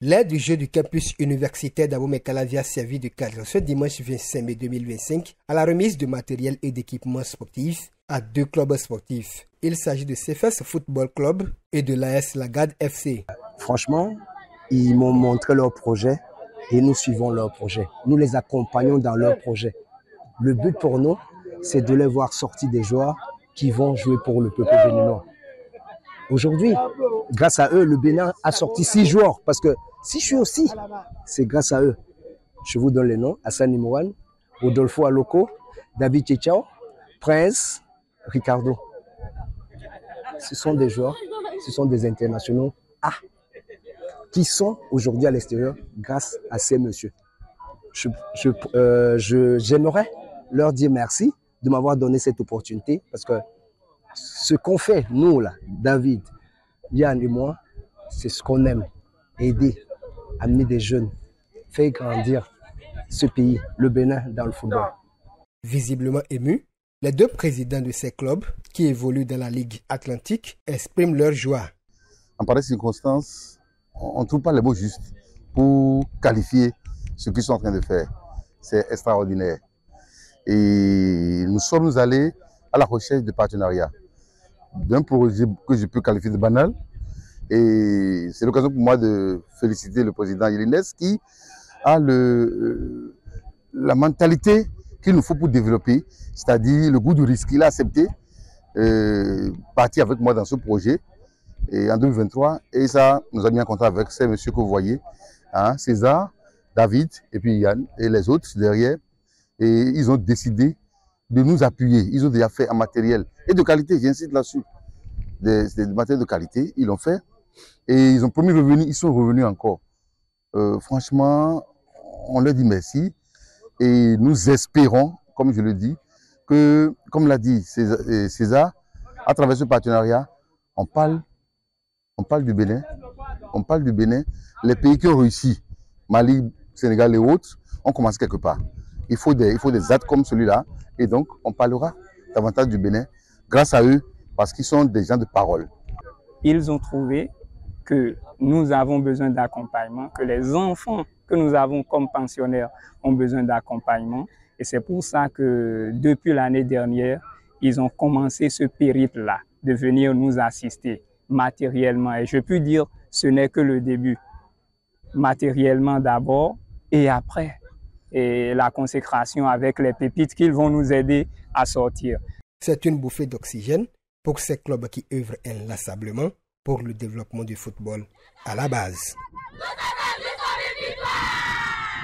L'aide du jeu du campus universitaire d'Abomey-Calavi a servi de cadre ce dimanche 25 mai 2025 à la remise de matériel et d'équipements sportifs à 2 clubs sportifs. Il s'agit de CFS Football Club et de l'AS Lagarde FC. Franchement, ils m'ont montré leur projet et nous suivons leur projet. Nous les accompagnons dans leur projet. Le but pour nous, c'est de les voir sortir des joueurs qui vont jouer pour le peuple béninois. Aujourd'hui, grâce à eux, le Bénin a sorti 6 joueurs. Parce que si je suis aussi, c'est grâce à eux. Je vous donne les noms. Hassan Imouane, Rodolfo Aloko, David Tchechao, Prince, Ricardo. Ce sont des joueurs, ce sont des internationaux qui sont aujourd'hui à l'extérieur grâce à ces messieurs. J'aimerais leur dire merci de m'avoir donné cette opportunité parce que ce qu'on fait, nous là, David, Yann et moi, c'est ce qu'on aime. Aider, amener des jeunes, faire grandir ce pays, le Bénin, dans le football. Visiblement émus, les 2 présidents de ces clubs, qui évoluent dans la Ligue Atlantique, expriment leur joie. En pareille circonstance, on ne trouve pas les mots justes pour qualifier ce qu'ils sont en train de faire. C'est extraordinaire. Et nous sommes allés à la recherche de partenariats, d'un projet que je peux qualifier de banal. Et c'est l'occasion pour moi de féliciter le président Yelines qui a la mentalité qu'il nous faut pour développer, c'est-à-dire le goût du risque. Il a accepté partir avec moi dans ce projet et en 2023. Et ça nous a mis en contact avec ces messieurs que vous voyez, hein, César, David et puis Yann et les autres derrière. Et ils ont décidé de nous appuyer. Ils ont déjà fait un matériel et de qualité, j'insiste là-dessus. Des matériels de qualité, ils l'ont fait. Et ils ont promis de revenir, ils sont revenus encore. Franchement, on leur dit merci. Et nous espérons, comme je le dis, que, comme l'a dit César, à travers ce partenariat, on parle du Bénin. On parle du Bénin. Les pays qui ont réussi, Mali, Sénégal et autres, ont commencé quelque part. Il faut des actes comme celui-là. Et donc, on parlera davantage du Bénin grâce à eux, parce qu'ils sont des gens de parole. Ils ont trouvé que nous avons besoin d'accompagnement, que les enfants que nous avons comme pensionnaires ont besoin d'accompagnement. Et c'est pour ça que depuis l'année dernière, ils ont commencé ce périple-là, de venir nous assister matériellement. Et je peux dire, ce n'est que le début. Matériellement d'abord et après. Et la consécration avec les pépites qu'ils vont nous aider à sortir. C'est une bouffée d'oxygène pour ces clubs qui œuvrent inlassablement pour le développement du football à la base.